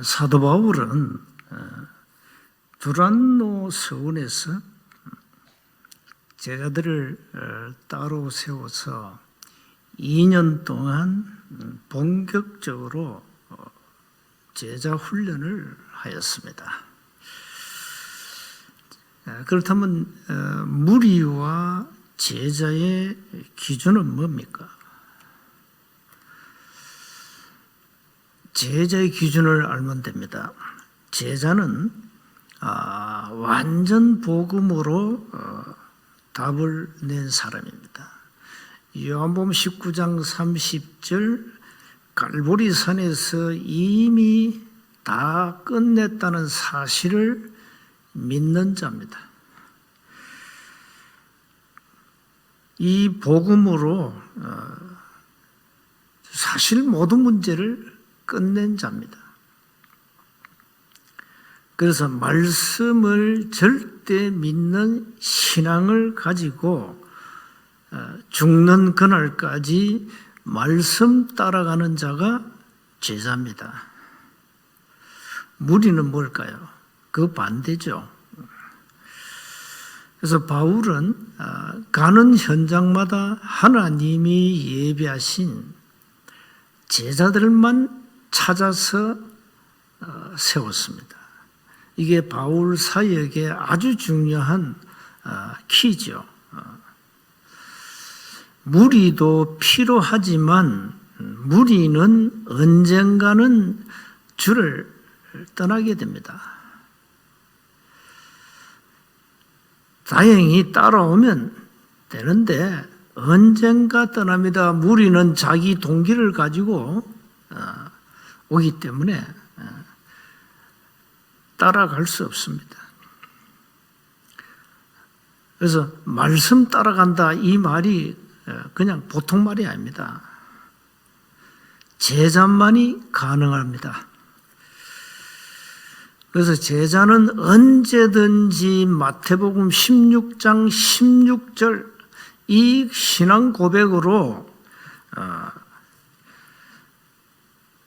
사도 바울은 두란노 서원에서 제자들을 따로 세워서 2년 동안 본격적으로 제자 훈련을 하였습니다. 그렇다면 무리와 제자의 기준은 뭡니까? 제자의 기준을 알면 됩니다. 제자는 완전 복음으로 답을 낸 사람입니다. 요한복음 19장 30절 갈보리산에서 이미 다 끝냈다는 사실을 믿는 자입니다. 이 복음으로 사실 모든 문제를 끝낸 자입니다. 그래서 말씀을 절대 믿는 신앙을 가지고 죽는 그날까지 말씀 따라가는 자가 제자입니다. 무리는 뭘까요? 그 반대죠. 그래서 바울은 가는 현장마다 하나님이 예비하신 제자들만 찾아서 세웠습니다. 이게 바울 사역의 아주 중요한 키죠. 무리도 필요하지만 무리는 언젠가는 주를 떠나게 됩니다. 다행히 따라오면 되는데 언젠가 떠납니다. 무리는 자기 동기를 가지고 오기 때문에 따라갈 수 없습니다. 그래서 말씀 따라간다 이 말이 그냥 보통 말이 아닙니다. 제자만이 가능합니다. 그래서 제자는 언제든지 마태복음 16장 16절 이 신앙 고백으로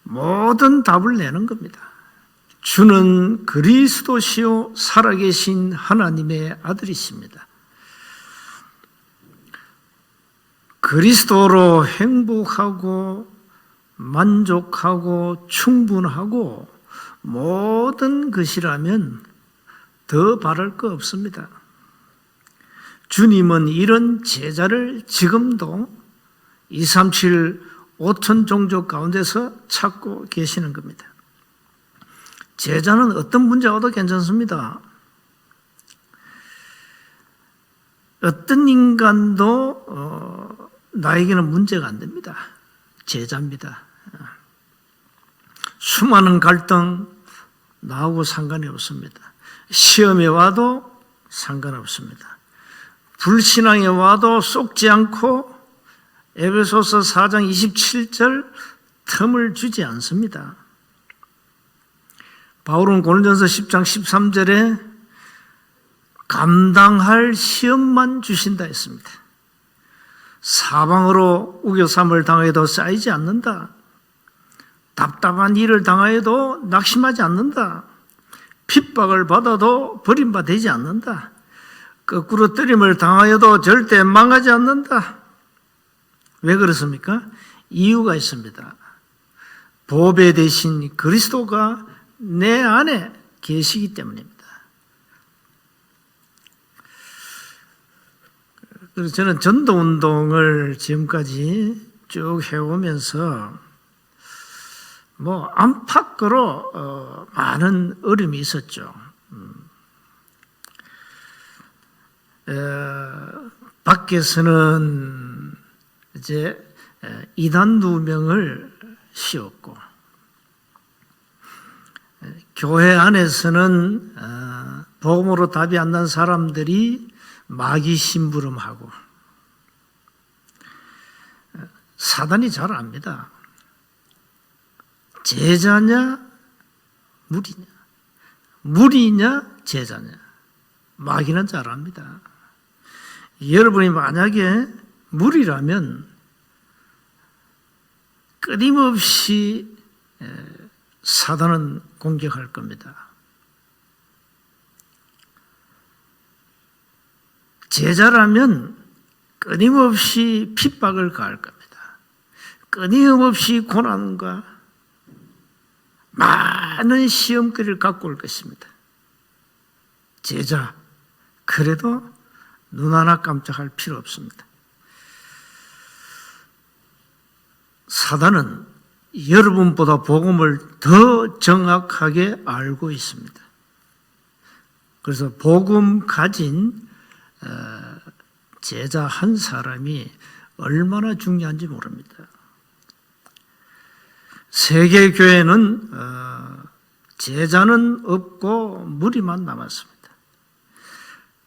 모든 답을 내는 겁니다. 주는 그리스도시요 살아계신 하나님의 아들이십니다. 그리스도로 행복하고 만족하고 충분하고 모든 것이라면 더 바랄 거 없습니다. 주님은 이런 제자를 지금도 237 5천 종족 가운데서 찾고 계시는 겁니다. 제자는 어떤 문제가 와도 괜찮습니다. 어떤 인간도 나에게는 문제가 안 됩니다. 제자입니다. 수많은 갈등 나하고 상관이 없습니다. 시험에 와도 상관없습니다. 불신앙에 와도 속지 않고 에베소서 4장 27절 틈을 주지 않습니다. 바울은 고린도전서 10장 13절에 감당할 시험만 주신다 했습니다. 사방으로 우겨쌈을 당해도 쌓이지 않는다. 답답한 일을 당하여도 낙심하지 않는다. 핍박을 받아도 버림받지 않는다. 거꾸로 뜨림을 당하여도 절대 망하지 않는다. 왜 그렇습니까? 이유가 있습니다. 보배 대신 그리스도가 내 안에 계시기 때문입니다. 그래서 저는 전도운동을 지금까지 쭉 해오면서 안팎으로 많은 어려움이 있었죠. 밖에서는 이제 이단 2명을 씌웠고 교회 안에서는 복음으로 답이 안 난 사람들이 마귀 심부름하고 사단이 잘 압니다. 제자냐 무리냐 무리냐 제자냐 마귀는 잘 압니다. 여러분이 만약에 무리라면 끊임없이 사단은 공격할 겁니다. 제자라면 끊임없이 핍박을 가할 겁니다. 끊임없이 고난과 많은 시험거리를 갖고 올 것입니다. 제자, 그래도 눈 하나 깜짝할 필요 없습니다. 사단은 여러분보다 복음을 더 정확하게 알고 있습니다. 그래서 복음 가진 제자 한 사람이 얼마나 중요한지 모릅니다. 세계교회는 제자는 없고 무리만 남았습니다.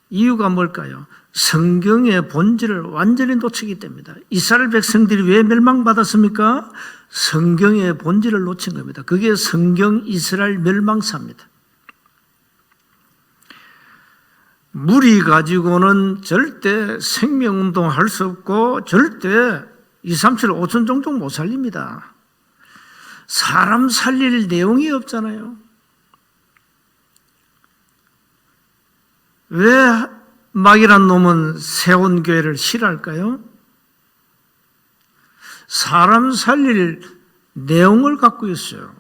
이유가 뭘까요? 성경의 본질을 완전히 놓치기 때문이다. 이스라엘 백성들이 왜 멸망받았습니까? 성경의 본질을 놓친 겁니다. 그게 성경 이스라엘 멸망사입니다. 무리 가지고는 절대 생명운동 할 수 없고 절대 2, 3, 7, 5천 종족 못 살립니다. 사람 살릴 내용이 없잖아요. 왜 막이란 놈은 세원교회를 싫어할까요? 사람 살릴 내용을 갖고 있어요.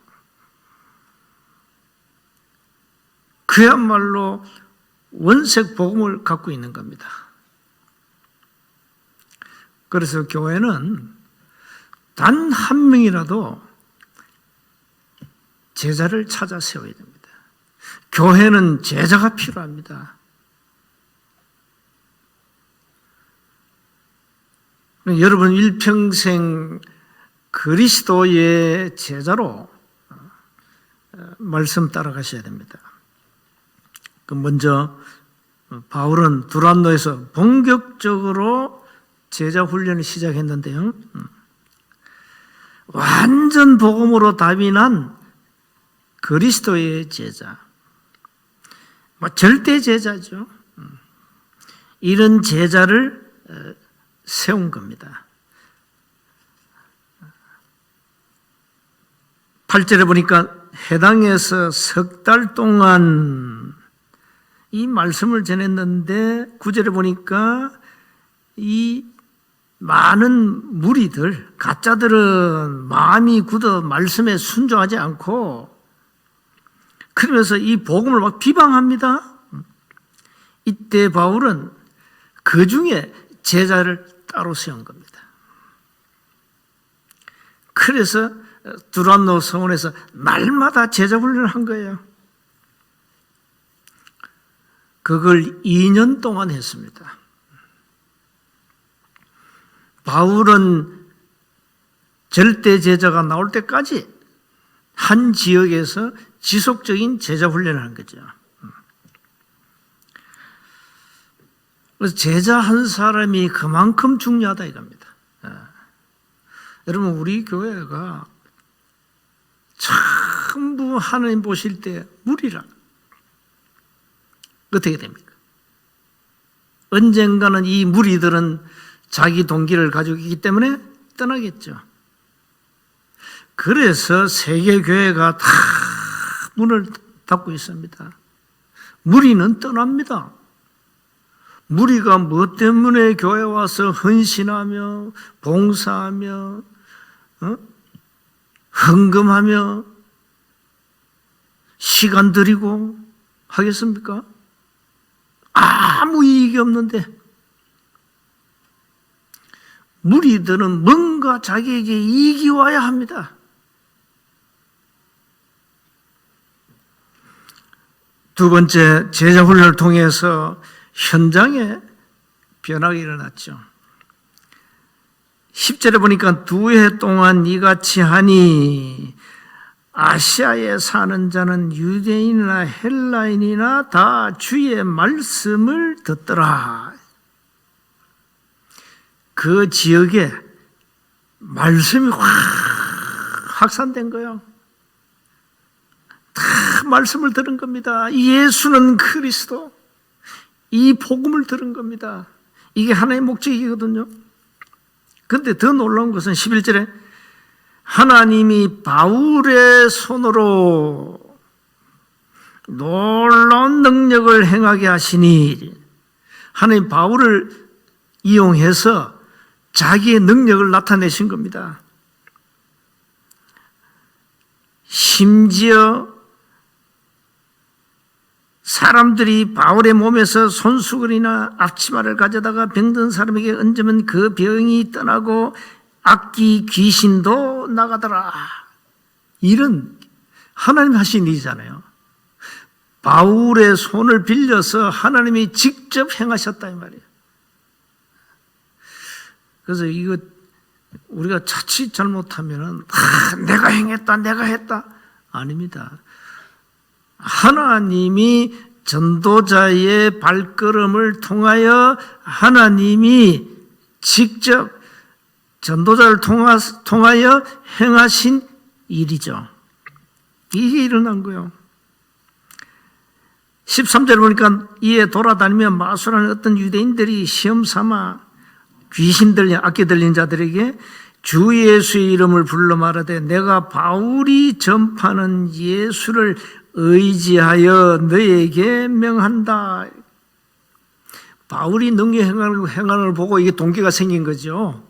그야말로 원색 복음을 갖고 있는 겁니다. 그래서 교회는 단 한 명이라도 제자를 찾아 세워야 됩니다. 교회는 제자가 필요합니다. 여러분 일평생 그리스도의 제자로 말씀 따라가셔야 됩니다. 먼저 바울은 두란노에서 본격적으로 제자 훈련을 시작했는데요. 완전 복음으로 답이 난 그리스도의 제자, 절대 제자죠. 이런 제자를 세운 겁니다. 8절에 보니까 해당에서 석 달 동안 이 말씀을 전했는데 9절에 보니까 이 많은 무리들, 가짜들은 마음이 굳어 말씀에 순종하지 않고 그러면서 이 복음을 막 비방합니다. 이때 바울은 그 중에 제자를 따로 세운 겁니다. 그래서 두란노 성원에서 날마다 제자 훈련을 한 거예요. 그걸 2년 동안 했습니다. 바울은 절대 제자가 나올 때까지 한 지역에서 지속적인 제자 훈련을 한 거죠. 그래서 제자 한 사람이 그만큼 중요하다 이겁니다. 여러분 우리 교회가 전부 하나님 보실 때 무리라 어떻게 됩니까? 언젠가는 이 무리들은 자기 동기를 가지고 있기 때문에 떠나겠죠. 그래서 세계교회가 다 문을 닫고 있습니다. 무리는 떠납니다. 무리가 무엇 때문에 교회 와서 헌신하며 봉사하며 헌금하며 시간 들이고 하겠습니까? 아무 이익이 없는데 무리들은 뭔가 자기에게 이익이 와야 합니다. 두 번째, 제자 훈련을 통해서 현장에 변화가 일어났죠. 10절에 보니까 2해 동안 이같이 하니 아시아에 사는 자는 유대인이나 헬라인이나 다 주의 말씀을 듣더라. 그 지역에 말씀이 확 확산된 거예요. 다 말씀을 들은 겁니다. 예수는 그리스도, 이 복음을 들은 겁니다. 이게 하나의 목적이거든요. 그런데 더 놀라운 것은 11절에 하나님이 바울의 손으로 놀라운 능력을 행하게 하시니 하나님 바울을 이용해서 자기의 능력을 나타내신 겁니다. 심지어 사람들이 바울의 몸에서 손수건이나 앞치마를 가져다가 병든 사람에게 얹으면 그 병이 떠나고 악귀 귀신도 나가더라. 이런 하나님 하신 일이잖아요. 바울의 손을 빌려서 하나님이 직접 행하셨다 이 말이에요. 그래서 이거 우리가 자칫 잘못하면은 내가 행했다, 내가 했다 아닙니다. 하나님이 전도자의 발걸음을 통하여 하나님이 직접 전도자를 통하여 행하신 일이죠. 이게 일어난 거예요. 13절 보니까 이에 돌아다니며 마술하는 어떤 유대인들이 시험 삼아 귀신 들린 악기 들린 자들에게 주 예수의 이름을 불러 말하되 내가 바울이 전파하는 예수를 의지하여 너에게 명한다. 바울이 능력 행하는 걸 보고 이게 동기가 생긴 거죠.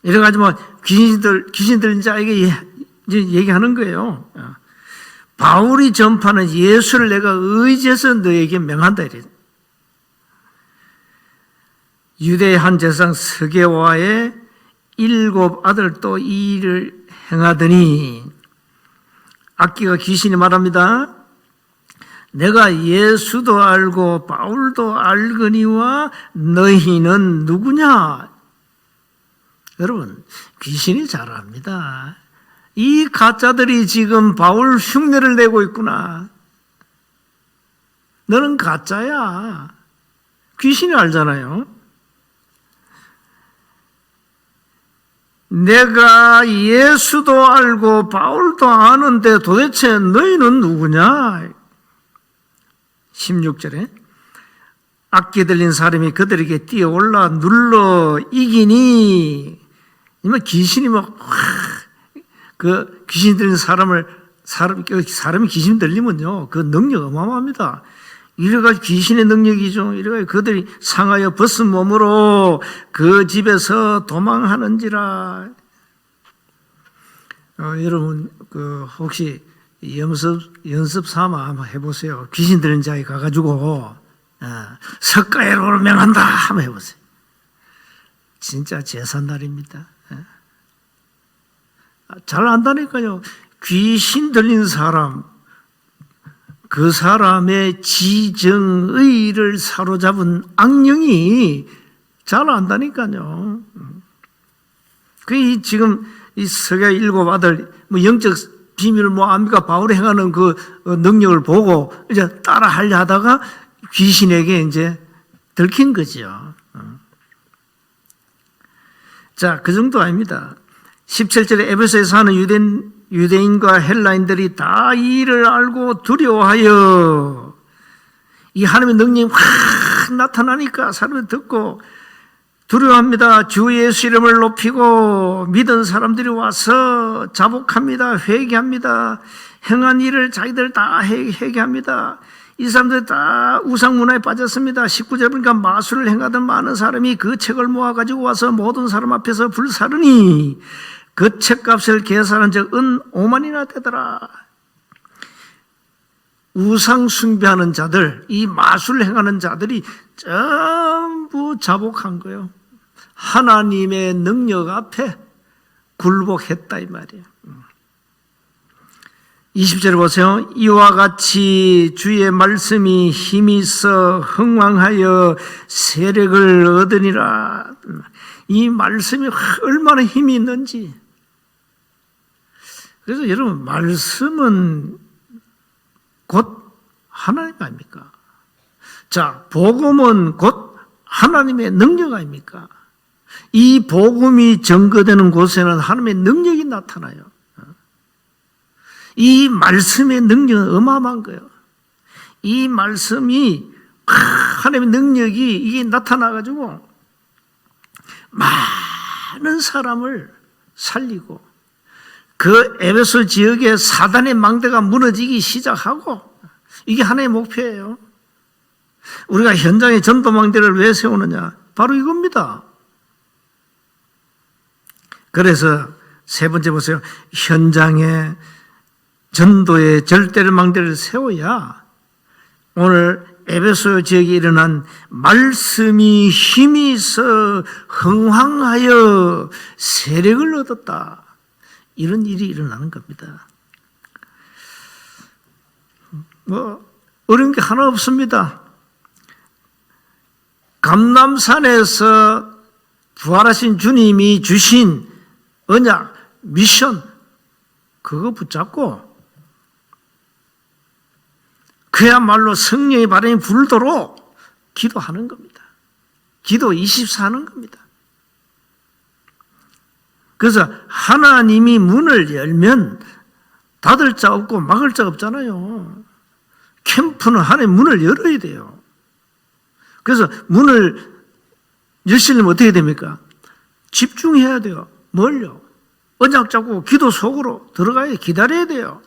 이래가지고 귀신 들린 자에게 얘기하는 거예요. 바울이 전파하는 예수를 내가 의지해서 너에게 명한다. 이래. 유대의 한 제사장 스게와의 7 아들도 이 일을 행하더니 악기가 귀신이 말합니다. 내가 예수도 알고 바울도 알거니와 너희는 누구냐? 여러분, 귀신이 잘 압니다. 이 가짜들이 지금 바울 흉내를 내고 있구나. 너는 가짜야. 귀신이 알잖아요. 내가 예수도 알고 바울도 아는데 도대체 너희는 누구냐? 16절에 악기 들린 사람이 그들에게 뛰어올라 눌러 이기니 귀신이 그 귀신 들린 사람이 귀신 들리면요 그 능력 어마어마합니다. 이래가지고 귀신의 능력이죠. 이래가지고 그들이 상하여 벗은 몸으로 그 집에서 도망하는지라. 여러분 혹시 연습 삼아 한번 해보세요. 귀신 들린 자에 가가지고 석가에로 명한다 한번 해보세요. 진짜 제삿날입니다. 잘 안다니까요. 귀신 들린 사람, 그 사람의 지정의를 사로잡은 악령이 잘 안다니까요. 그 지금 이 서가 7 아들 영적 비밀을 압니까? 바울이 행하는 그 능력을 보고 이제 따라 하려 하다가 귀신에게 이제 들킨 거죠. 자, 그 정도 아닙니다. 17절에 에베소에 사는 유대인과 헬라인들이 다 이 일을 알고 두려워하여 이 하나님의 능력이 확 나타나니까 사람들이 듣고 두려워합니다. 주 예수 이름을 높이고 믿은 사람들이 와서 자복합니다. 회개합니다. 행한 일을 자기들 다 회개합니다. 이 사람들 다 우상 문화에 빠졌습니다. 19절 보니까 마술을 행하던 많은 사람이 그 책을 모아가지고 와서 모든 사람 앞에서 불사르니 그 책값을 계산한 적 은 5만이나 되더라. 우상 숭배하는 자들, 이 마술 행하는 자들이 전부 자복한 거예요. 하나님의 능력 앞에 굴복했다 이 말이에요. 20절에 보세요. 이와 같이 주의 말씀이 힘이 있어 흥왕하여 세력을 얻으니라. 이 말씀이 얼마나 힘이 있는지. 그래서 여러분, 말씀은 곧 하나님 아닙니까? 자, 복음은 곧 하나님의 능력 아닙니까? 이 복음이 증거되는 곳에는 하나님의 능력이 나타나요. 이 말씀의 능력은 어마어마한 거예요. 이 말씀이 하나님의 능력이 이게 나타나가지고 많은 사람을 살리고 그 에베소 지역의 사단의 망대가 무너지기 시작하고, 이게 하나의 목표예요. 우리가 현장에 전도 망대를 왜 세우느냐? 바로 이겁니다. 그래서 세 번째 보세요. 현장에 전도의 절대를 망대를 세워야 오늘 에베소 지역에 일어난 말씀이 힘이 있어 흥황하여 세력을 얻었다, 이런 일이 일어나는 겁니다. 어려운 게 하나 없습니다. 감람산에서 부활하신 주님이 주신 언약, 미션, 그거 붙잡고 그야말로 성령의 바람이 불도록 기도하는 겁니다. 기도 24 하는 겁니다. 그래서 하나님이 문을 열면 닫을 자 없고 막을 자 없잖아요. 캠프는 하나의 문을 열어야 돼요. 그래서 문을 열시려면 어떻게 됩니까? 집중해야 돼요. 뭘요? 언약 잡고 기도 속으로 들어가야 기다려야 돼요.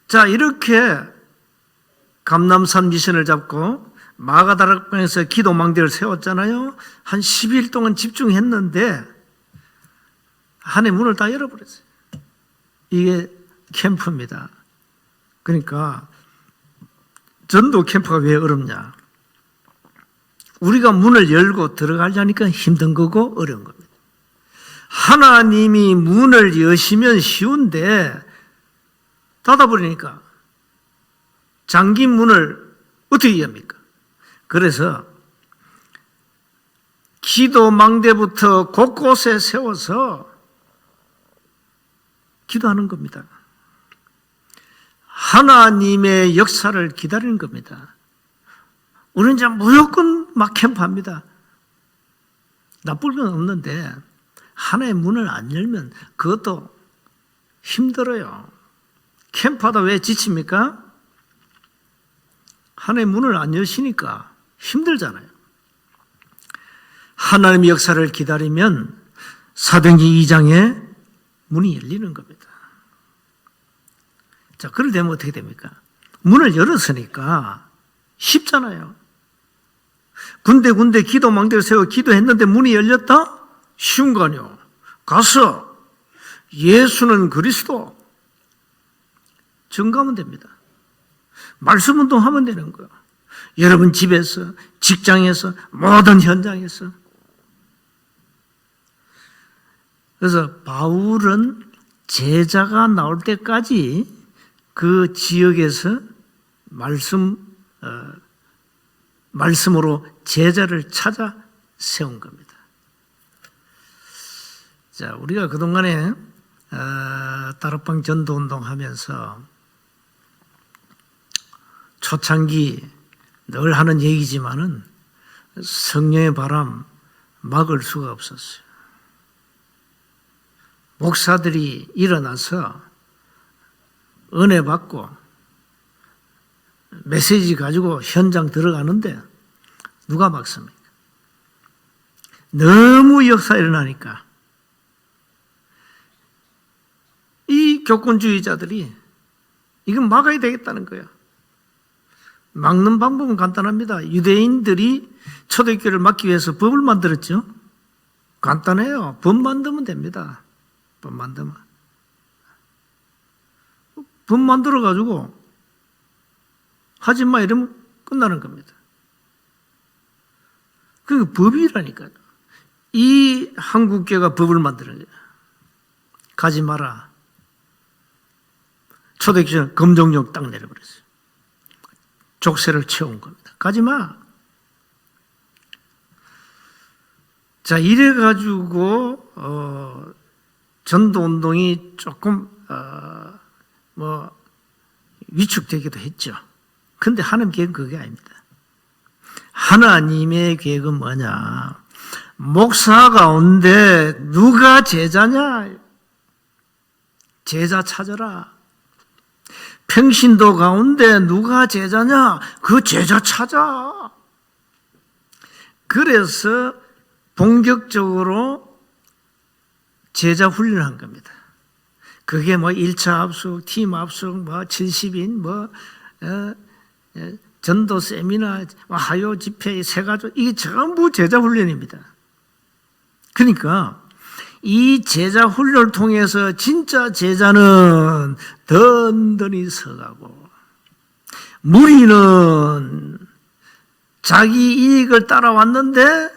자, 이렇게 감람산 미션을 잡고 마가다락방에서 기도 망대를 세웠잖아요. 한 10일 동안 집중했는데 한해 문을 다 열어버렸어요. 이게 캠프입니다. 그러니까 전도 캠프가 왜 어렵냐? 우리가 문을 열고 들어가려니까 힘든 거고 어려운 겁니다. 하나님이 문을 여시면 쉬운데 닫아버리니까 잠긴 문을 어떻게 엽니까? 그래서 기도 망대부터 곳곳에 세워서 기도하는 겁니다. 하나님의 역사를 기다리는 겁니다. 우리는 이제 무조건 막 캠프합니다. 나쁠 건 없는데 하나의 문을 안 열면 그것도 힘들어요. 캠프하다 왜 지칩니까? 하나의 문을 안 여시니까 힘들잖아요. 하나님의 역사를 기다리면 사도행전 2장에 문이 열리는 겁니다. 자, 그럴 때면 어떻게 됩니까? 문을 열었으니까 쉽잖아요. 군데 기도 망대를 세워 기도했는데 문이 열렸다? 쉬운 거 아니요. 가서 예수는 그리스도 증거하면 됩니다. 말씀 운동하면 되는 거예요. 여러분 집에서, 직장에서, 모든 현장에서. 그래서 바울은 제자가 나올 때까지 그 지역에서 말씀으로 제자를 찾아 세운 겁니다. 자, 우리가 그동안에 다락방 전도운동 하면서 초창기 늘 하는 얘기지만은 성령의 바람 막을 수가 없었어요. 목사들이 일어나서 은혜 받고 메시지 가지고 현장 들어가는데 누가 막습니까? 너무 역사 일어나니까 이 교권주의자들이 이건 막아야 되겠다는 거예요. 막는 방법은 간단합니다. 유대인들이 초대교회를 막기 위해서 법을 만들었죠. 간단해요. 법 만들면 됩니다. 법 만들면. 법 만들어가지고 하지 마 이러면 끝나는 겁니다. 그게 법이라니까요. 이 한국교회가 법을 만드는 거예요. 가지 마라. 초대교회는 검정용 딱 내려버렸어요. 족쇄를 채운 겁니다. 가지 마. 자, 이래가지고 전도운동이 조금 위축되기도 했죠. 근데 하나님 계획은 그게 아닙니다. 하나님의 계획은 뭐냐? 목사 가운데 누가 제자냐? 제자 찾아라. 평신도 가운데 누가 제자냐? 그 제자 찾아. 그래서 본격적으로 제자 훈련한 겁니다. 그게 뭐 1차 합숙, 팀 합숙, 뭐 70인, 전도 세미나, 화요 집회, 세가족, 이게 전부 제자 훈련입니다. 그러니까 이 제자 훈련을 통해서 진짜 제자는 든든히 서가고, 무리는 자기 이익을 따라왔는데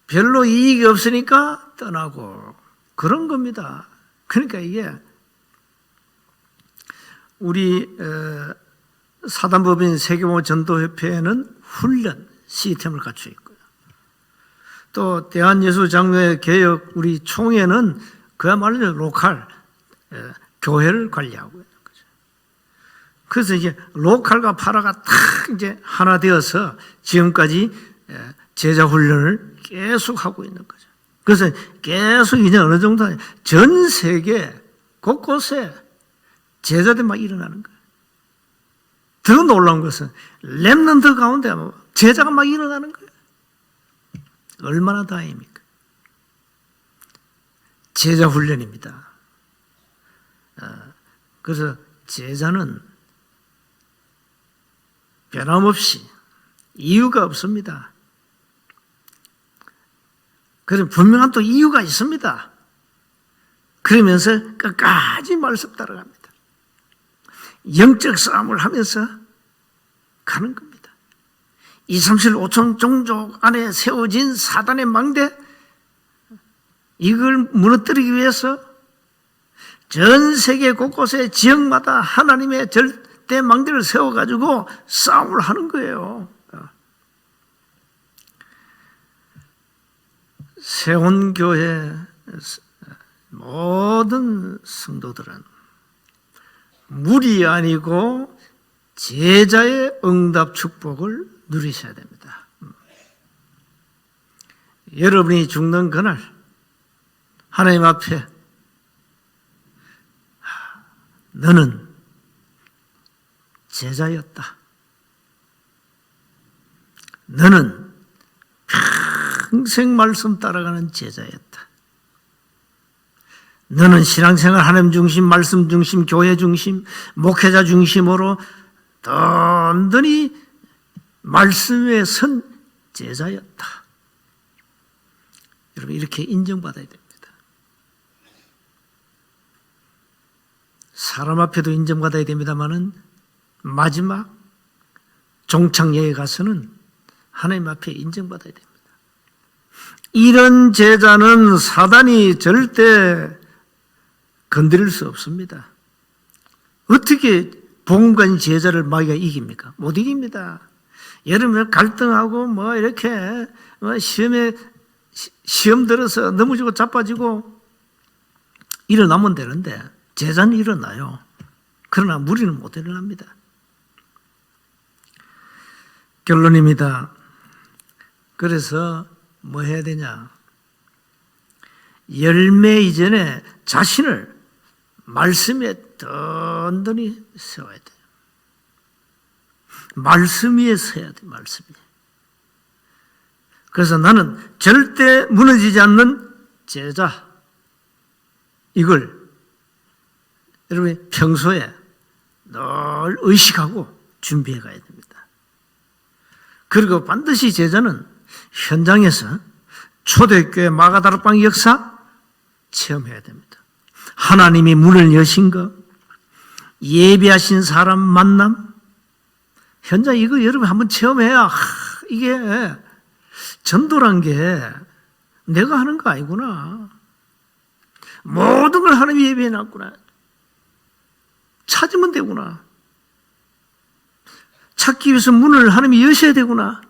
별로 이익이 없으니까 떠나고, 그런 겁니다. 그러니까 이게 우리 사단법인 세계보험 전도협회에는 훈련 시스템을 갖추고 있고요. 또 대한예수장로회 개혁 우리 총회는 그야말로 로컬 교회를 관리하고 있는 거죠. 그래서 이제 로컬과 파라가 탁 이제 하나 되어서 지금까지 제자 훈련을 계속 하고 있는 거죠. 그래서 계속 이제 어느 정도 전 세계 곳곳에 제자들 막 일어나는 거예요. 더 놀라운 것은 렘넌트 가운데 제자가 막 일어나는 거예요. 얼마나 다행입니까? 제자 훈련입니다. 그래서 제자는 변함없이 이유가 없습니다. 그래서 분명한 또 이유가 있습니다. 그러면서 끝까지 말씀 따라갑니다. 영적 싸움을 하면서 가는 겁니다. 237 5천 종족 안에 세워진 사단의 망대, 이걸 무너뜨리기 위해서 전 세계 곳곳에 지역마다 하나님의 절대 망대를 세워가지고 싸움을 하는 거예요. 세원교회 모든 성도들은 물이 아니고 제자의 응답 축복을 누리셔야 됩니다. 여러분이 죽는 그날 하나님 앞에 너는 제자였다. 너는 평생 말씀 따라가는 제자였다. 너는 신앙생활 하나님 중심, 말씀 중심, 교회 중심, 목회자 중심으로 든든히 말씀에 선 제자였다. 여러분 이렇게 인정받아야 됩니다. 사람 앞에도 인정받아야 됩니다마는 마지막 종착역에 가서는 하나님 앞에 인정받아야 됩니다. 이런 제자는 사단이 절대 건드릴 수 없습니다. 어떻게 복음가진 제자를 마귀가 이깁니까? 못 이깁니다. 여러분 갈등하고 뭐 이렇게 시험 들어서 넘어지고 자빠지고 일어나면 되는데 제자는 일어나요. 그러나 무리는 못 일어납니다. 결론입니다. 그래서 뭐 해야 되냐? 열매 이전에 자신을 말씀에 든든히 세워야 돼요. 말씀 위에 서야 돼요. 말씀 위에. 그래서 나는 절대 무너지지 않는 제자, 이걸 여러분이 평소에 늘 의식하고 준비해 가야 됩니다. 그리고 반드시 제자는 현장에서 초대교회 마가다락방 역사 체험해야 됩니다. 하나님이 문을 여신 것, 예비하신 사람 만남, 현장 이거 여러분 한번 체험해야 이게 전도란 게 내가 하는 거 아니구나. 모든 걸 하나님이 예비해 놨구나. 찾으면 되구나. 찾기 위해서 문을 하나님이 여셔야 되구나.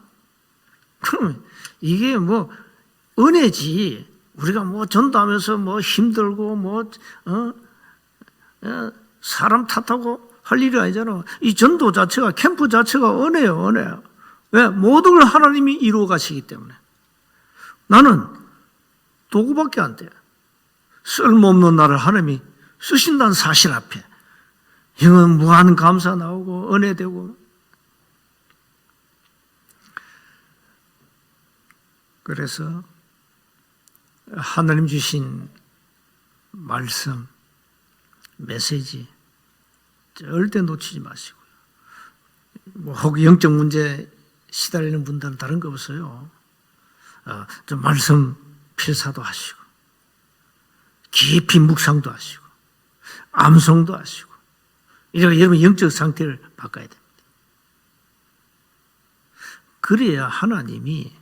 그럼 이게 뭐 은혜지. 우리가 뭐 전도하면서 뭐 힘들고 사람 탓하고 할 일이 아니잖아. 이 전도 자체가, 캠프 자체가 은혜예요, 은혜. 왜? 모든 걸 하나님이 이루어 가시기 때문에. 나는 도구밖에 안 돼. 쓸모없는 나를 하나님이 쓰신다는 사실 앞에 이건 무한 감사 나오고 은혜 되고. 그래서 하나님 주신 말씀, 메시지 절대 놓치지 마시고요. 혹 영적 문제 시달리는 분들은 다른 거 없어요. 좀 말씀 필사도 하시고, 깊이 묵상도 하시고, 암송도 하시고, 이렇게 여러분 영적 상태를 바꿔야 됩니다. 그래야 하나님이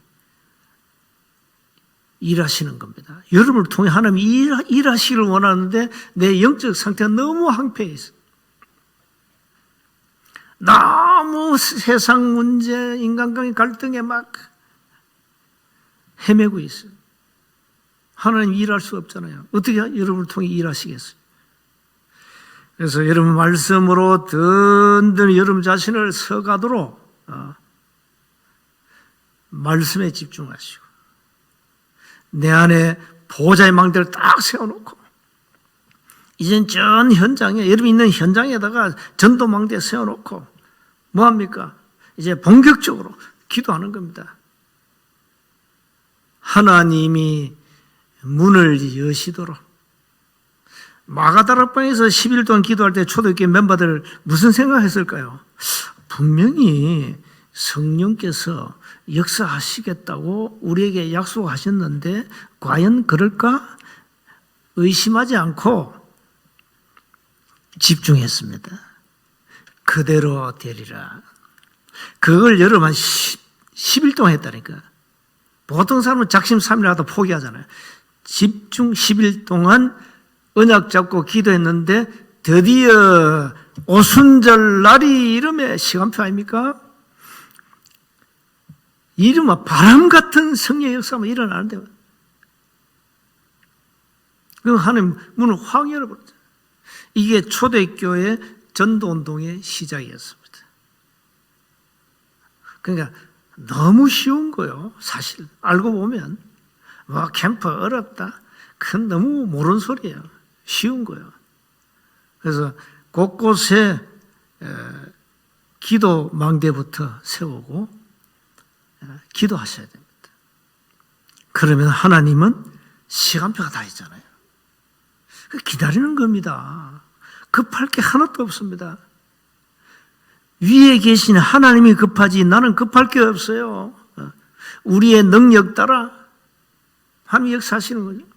일하시는 겁니다. 여러분을 통해 하나님이 일하시기를 원하는데 내 영적 상태가 너무 황폐해 있어. 너무 세상 문제, 인간관계 갈등에 막 헤매고 있어요. 하나님 일할 수 없잖아요. 어떻게 여러분을 통해 일하시겠어요? 그래서 여러분 말씀으로 든든히 여러분 자신을 서가도록 말씀에 집중하시고, 내 안에 보호자의 망대를 딱 세워놓고, 이젠 전 현장에, 여러분 있는 현장에다가 전도 망대 세워놓고 뭐합니까? 이제 본격적으로 기도하는 겁니다. 하나님이 문을 여시도록. 마가다락방에서 10일 동안 기도할 때 초대교회 멤버들 무슨 생각했을까요? 분명히 성령께서 역사하시겠다고 우리에게 약속하셨는데 과연 그럴까? 의심하지 않고 집중했습니다. 그대로 되리라. 그걸 여러분 한 10일 동안 했다니까. 보통 사람은 작심삼일 하다 포기하잖아요. 집중 10일 동안 언약 잡고 기도했는데 드디어 오순절 날이 이름의 시간표 아닙니까? 이름은 바람 같은 성령의 역사가 일어나는데, 그 하나님 문을 확 열어버렸죠. 이게 초대교회 전도운동의 시작이었습니다. 그러니까 너무 쉬운 거예요. 사실 알고 보면 캠프 어렵다, 그건 너무 모르는 소리예요. 쉬운 거예요. 그래서 곳곳에 기도 망대부터 세우고 기도하셔야 됩니다. 그러면 하나님은 시간표가 다 있잖아요. 기다리는 겁니다. 급할 게 하나도 없습니다. 위에 계신 하나님이 급하지 나는 급할 게 없어요. 우리의 능력 따라 하나님이 역사하시는 거죠.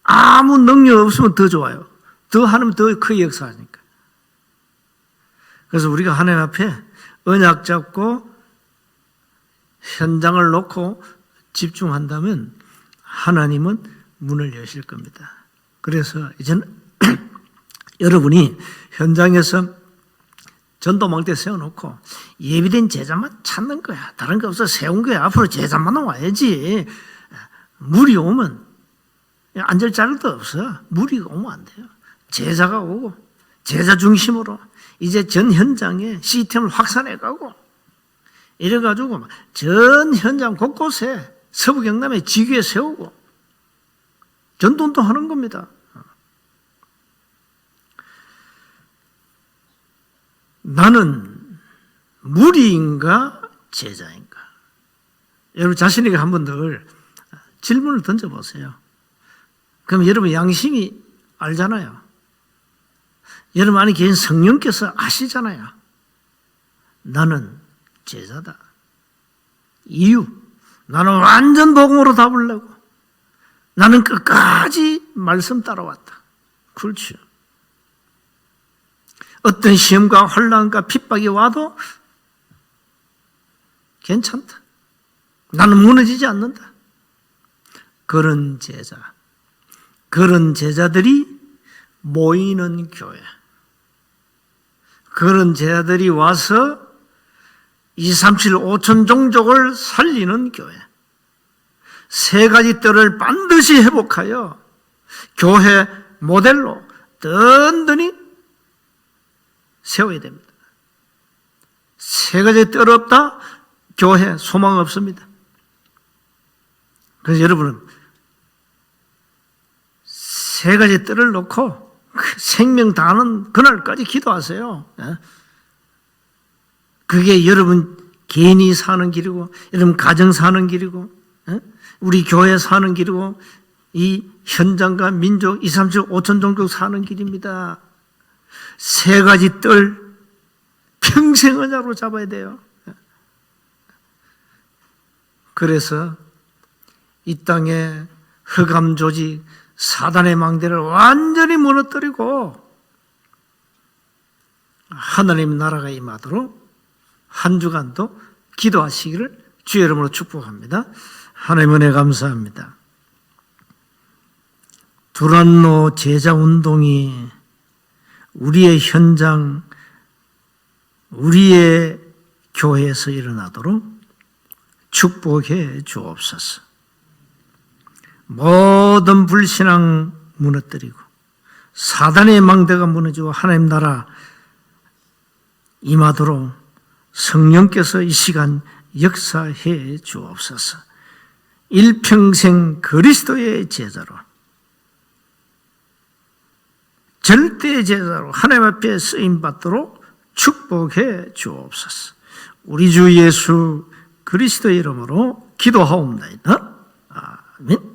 아무 능력 없으면 더 좋아요. 더 하나님 더 크게 역사하니까. 그래서 우리가 하나님 앞에 언약 잡고 현장을 놓고 집중한다면 하나님은 문을 여실 겁니다. 그래서 이제는 여러분이 현장에서 전도망대 세워놓고 예비된 제자만 찾는 거야. 다른 거 없어. 세운 거야. 앞으로 제자만 와야지. 무리 오면 앉을 자리도 없어. 무리가 오면 안 돼요. 제자가 오고 제자 중심으로 이제 전 현장에 시스템을 확산해가고 이래가지고 전 현장 곳곳에 서부 경남에 지교에 세우고 전도운동 하는 겁니다. 나는 무리인가 제자인가? 여러분 자신에게 한 번 더 질문을 던져보세요. 그럼 여러분 양심이 알잖아요. 여러분 안에 계신 성령께서 아시잖아요. 나는 제자다. 이유, 나는 완전 복음으로 답으려고. 나는 끝까지 말씀 따라왔다. 그렇죠. 어떤 시험과 혼란과 핍박이 와도 괜찮다. 나는 무너지지 않는다. 그런 제자, 그런 제자들이 모이는 교회, 그런 제자들이 와서 237 5천 종족을 살리는 교회, 세 가지 뜰을 반드시 회복하여 교회 모델로 든든히 세워야 됩니다. 세 가지 뜰 없다? 교회 소망 없습니다. 그래서 여러분은 세 가지 뜰을 놓고 생명 다하는 그날까지 기도하세요. 그게 여러분 개인이 사는 길이고, 여러분 가정 사는 길이고, 우리 교회 사는 길이고, 이 현장과 민족 2, 3, 7, 5천 종족 사는 길입니다. 세 가지 뜰 평생 언약으로 잡아야 돼요. 그래서 이 땅에 흑암 조직, 사단의 망대를 완전히 무너뜨리고 하나님 나라가 임하도록 한 주간도 기도하시기를 주의 이름으로 축복합니다. 하나님 은혜 감사합니다. 두란노 제자운동이 우리의 현장, 우리의 교회에서 일어나도록 축복해 주옵소서. 모든 불신앙 무너뜨리고 사단의 망대가 무너지고 하나님 나라 임하도록 성령께서 이 시간 역사해 주옵소서. 일평생 그리스도의 제자로, 절대 제자로 하나님 앞에 쓰임받도록 축복해 주옵소서. 우리 주 예수 그리스도의 이름으로 기도하옵나이다. 아멘.